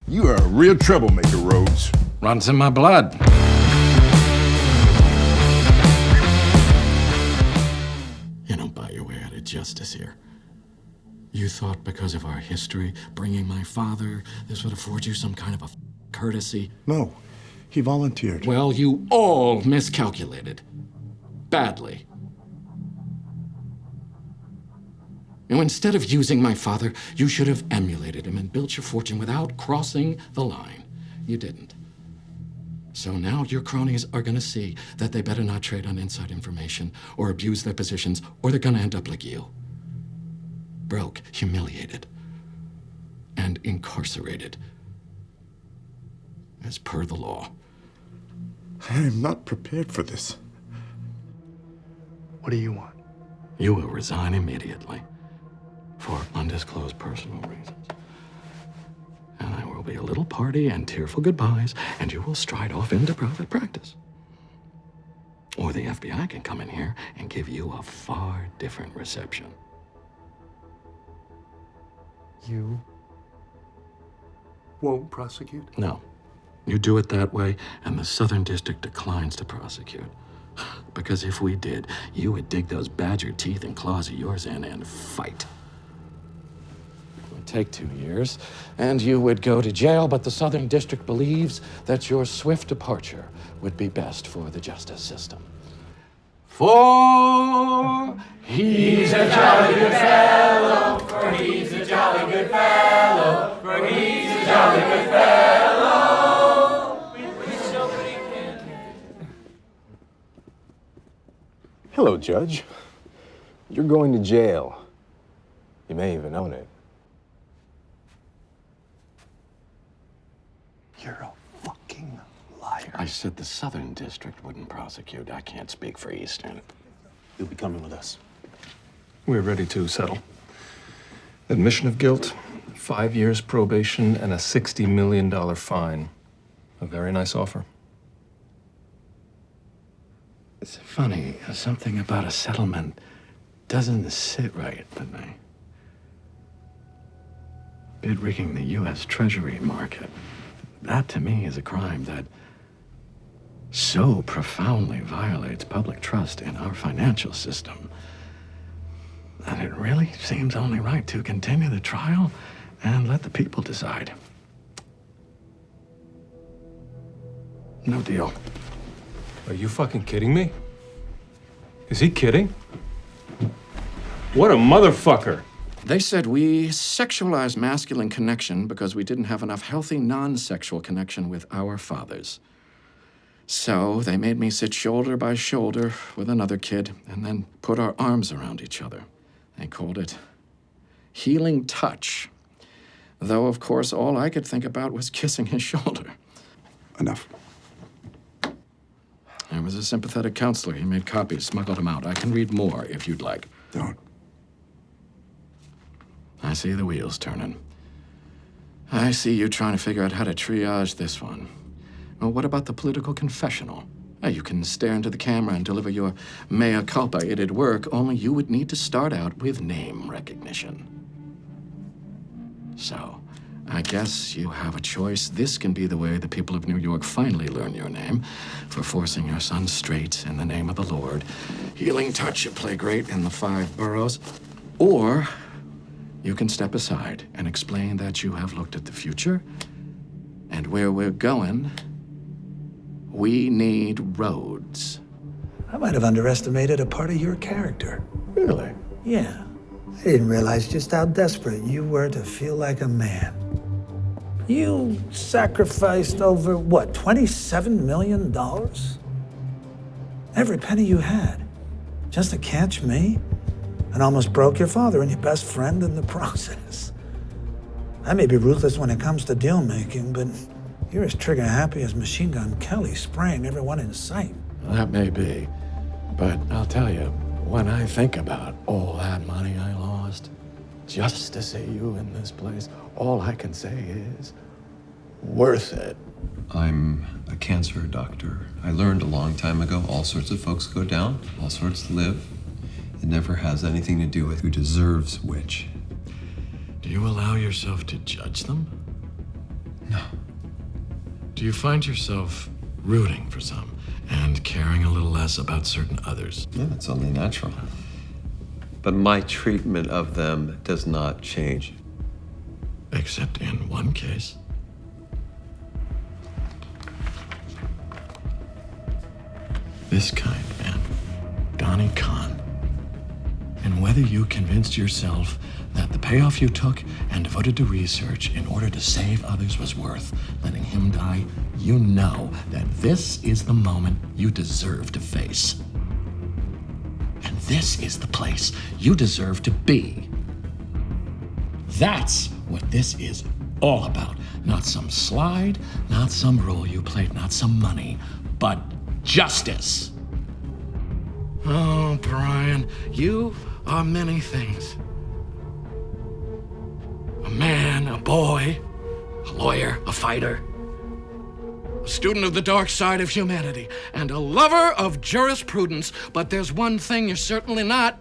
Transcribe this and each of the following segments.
You are a real troublemaker, Rhoades. Runs in my blood. You don't buy your way out of justice here. You thought because of our history, bringing my father, this would afford you some kind of a courtesy? No, he volunteered. Well, you all miscalculated. Badly. Now, instead of using my father, you should have emulated him and built your fortune without crossing the line. You didn't. So now your cronies are gonna see that they better not trade on inside information or abuse their positions, or they're gonna end up like you. Broke, humiliated, and incarcerated. As per the law. I am not prepared for this. What do you want? You will resign immediately for undisclosed personal reasons. And there will be a little party and tearful goodbyes, and you will stride off into private practice. Or the FBI can come in here and give you a far different reception. You won't prosecute? No. You do it that way, and the Southern District declines to prosecute. Because if we did, you would dig those badger teeth and claws of yours in and fight. It would take 2 years, and you would go to jail, but the Southern District believes that your swift departure would be best for the justice system. For he's a jolly good fellow, for he's a jolly good fellow, for he's a jolly good fellow. Hello, Judge. You're going to jail. You may even own it. You're a fucking liar. I said the Southern District wouldn't prosecute. I can't speak for Eastern. You'll be coming with us. We're ready to settle. Admission of guilt, 5 years probation, and a $60 million fine. A very nice offer. It's funny, something about a settlement doesn't sit right with me. Bid rigging the U.S. Treasury market, that to me is a crime that so profoundly violates public trust in our financial system that it really seems only right to continue the trial and let the people decide. No deal. Are you fucking kidding me? Is he kidding? What a motherfucker! They said we sexualized masculine connection because we didn't have enough healthy non-sexual connection with our fathers. So they made me sit shoulder by shoulder with another kid and then put our arms around each other. They called it healing touch. Though, of course, all I could think about was kissing his shoulder. Enough. There was a sympathetic counselor. He made copies, smuggled them out. I can read more if you'd like. Don't. I see the wheels turning. I see you trying to figure out how to triage this one. Well, what about the political confessional? You can stare into the camera and deliver your mea culpa. It'd work, only you would need to start out with name recognition. So, I guess you have a choice. This can be the way the people of New York finally learn your name for forcing your son straight in the name of the Lord. Healing touch, you play great in the 5 boroughs. Or you can step aside and explain that you have looked at the future and where we're going. We need Rhoades. I might have underestimated a part of your character. Really? Yeah. I didn't realize just how desperate you were to feel like a man. You sacrificed over, what, $27 million? Every penny you had, just to catch me, and almost broke your father and your best friend in the process. I may be ruthless when it comes to deal making, but you're as trigger happy as Machine Gun Kelly spraying everyone in sight. That may be, but I'll tell you, when I think about all that money I lost just to see you in this place, all I can say is, worth it. I'm a cancer doctor. I learned a long time ago, all sorts of folks go down, all sorts live. It never has anything to do with who deserves which. Do you allow yourself to judge them? No. Do you find yourself rooting for some and caring a little less about certain others? Yeah, it's only natural. But my treatment of them does not change. Except in one case. This kind, man. Donnie Khan. And whether you convinced yourself that the payoff you took and devoted to research in order to save others was worth letting him die, you know that this is the moment you deserve to face. And this is the place you deserve to be. That's what this is all about. Not some slide, not some role you played, not some money, but justice. Oh, Brian, you are many things. A man, a boy, a lawyer, a fighter, a student of the dark side of humanity, and a lover of jurisprudence. But there's one thing you're certainly not.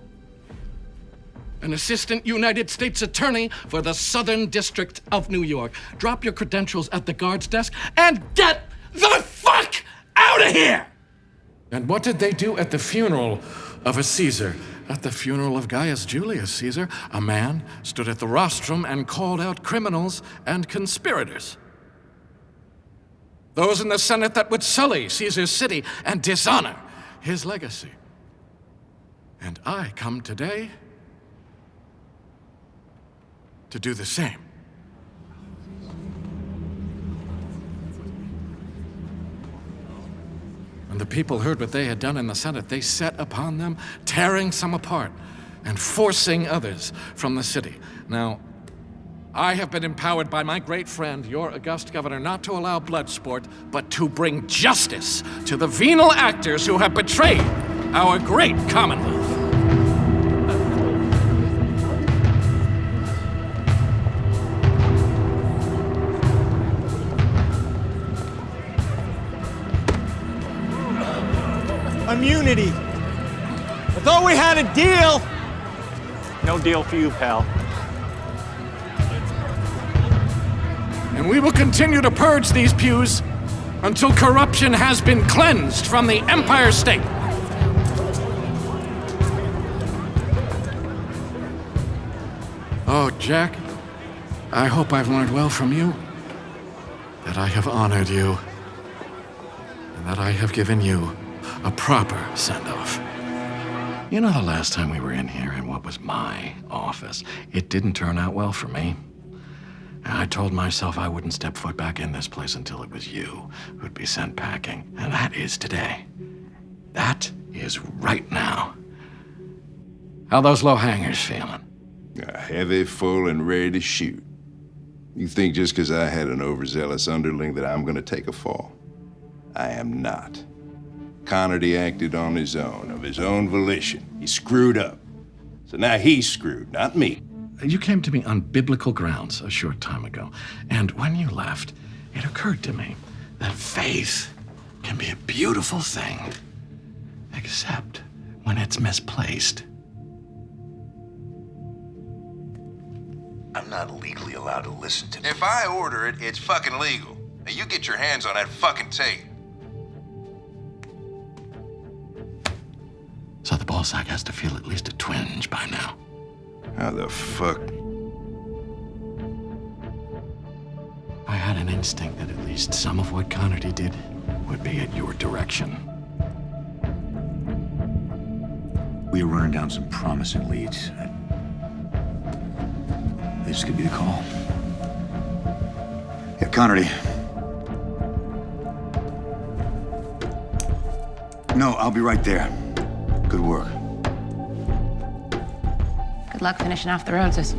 An assistant United States attorney for the Southern District of New York. Drop your credentials at the guard's desk and get the fuck out of here! And what did they do at the funeral of a Caesar? At the funeral of Gaius Julius Caesar, a man stood at the rostrum and called out criminals and conspirators. Those in the Senate that would sully Caesar's city and dishonor his legacy. And I come today to do the same. When the people heard what they had done in the Senate, they set upon them, tearing some apart and forcing others from the city. Now, I have been empowered by my great friend, your august governor, not to allow blood sport, but to bring justice to the venal actors who have betrayed our great Commonwealth. Immunity. I thought we had a deal. No deal for you, pal. And we will continue to purge these pews until corruption has been cleansed from the Empire State. Oh, Jack, I hope I've learned well from you, that I have honored you, and that I have given you a proper send-off. You know, the last time we were in here in what was my office, it didn't turn out well for me. I told myself I wouldn't step foot back in this place until it was you who'd be sent packing. And that is today. That is right now. How those low hangers feeling? Heavy, full, and ready to shoot. You think just because I had an overzealous underling that I'm gonna take a fall? I am not. Connerty acted on his own, of his own volition. He screwed up. So now he's screwed, not me. You came to me on biblical grounds a short time ago, and when you left, it occurred to me that faith can be a beautiful thing, except when it's misplaced. I'm not legally allowed to listen to. If I order it, it's fucking legal. Now you get your hands on that fucking tape. So the ballsack has to feel at least a twinge by now. How the fuck? I had an instinct that at least some of what Connerty did would be at your direction. We are running down some promising leads. This could be the call. Yeah, Connerty. No, I'll be right there. Good work. Good luck finishing off the Rhoades.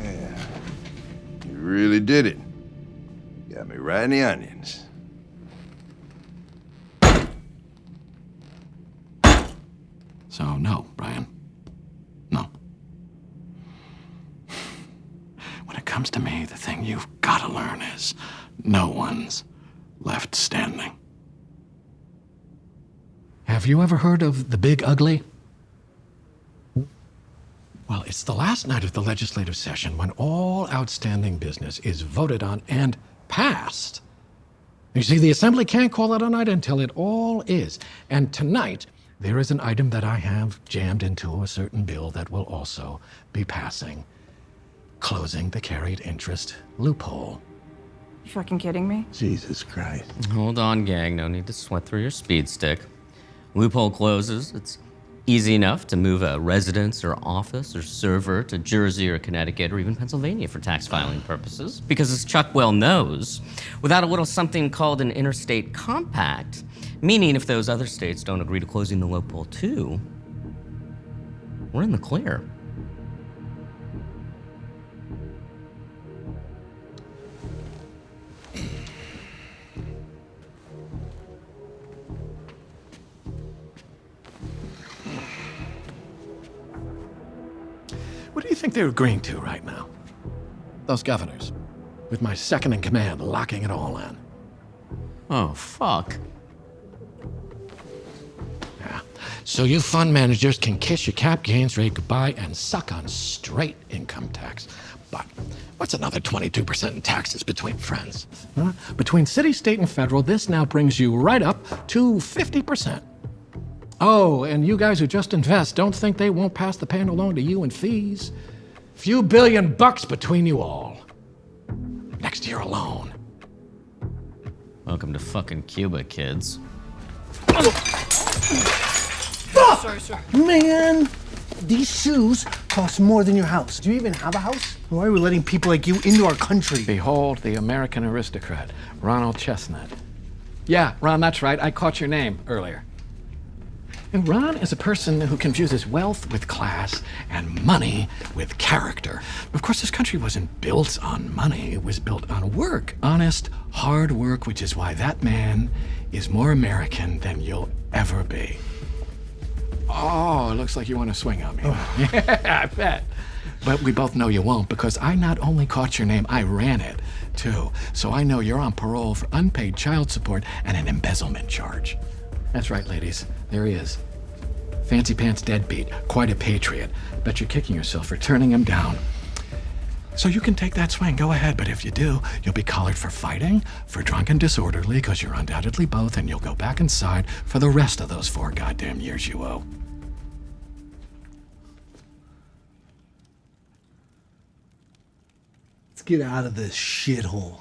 Yeah. You really did it. Got me right in the onions. So no, Brian. No. When it comes to me, the thing you've got to learn is no one's left standing. Have you ever heard of the Big Ugly? Well, it's the last night of the legislative session when all outstanding business is voted on and passed. You see, the Assembly can't call it a night until it all is. And tonight, there is an item that I have jammed into a certain bill that will also be passing. Closing the carried interest loophole. You fucking kidding me? Jesus Christ. Hold on, gang. No need to sweat through your speed stick. Loophole closes. It's easy enough to move a residence or office or server to Jersey or Connecticut or even Pennsylvania for tax filing purposes. Because as Chuck well knows, without a little something called an interstate compact, meaning if those other states don't agree to closing the loophole too, we're in the clear. What do you think they're agreeing to right now? Those governors, with my second in command locking it all in. Oh, fuck. Yeah. So you fund managers can kiss your cap gains rate goodbye and suck on straight income tax. But what's another 22% in taxes between friends? Huh? Between city, state, and federal, this now brings you right up to 50%. Oh, and you guys who just invest, don't think they won't pass the pan along to you in fees. Few $billion between you all. Next year alone. Welcome to fucking Cuba, kids. Sorry, sir. Man, these shoes cost more than your house. Do you even have a house? Why are we letting people like you into our country? Behold the American aristocrat, Ronald Chestnut. Yeah, Ron, that's right. I caught your name earlier. And Ron is a person who confuses wealth with class and money with character. Of course, this country wasn't built on money. It was built on work. Honest, hard work, which is why that man is more American than you'll ever be. Oh, it looks like you want to swing on me. Yeah, I bet. But we both know you won't, because I not only caught your name, I ran it, too. So I know you're on parole for unpaid child support and an embezzlement charge. That's right, ladies. There he is. Fancy pants deadbeat, quite a patriot. Bet you're kicking yourself for turning him down. So you can take that swing, go ahead, but if you do, you'll be collared for fighting, for drunk and disorderly, because you're undoubtedly both, and you'll go back inside for the rest of those 4 goddamn years you owe. Let's get out of this shithole.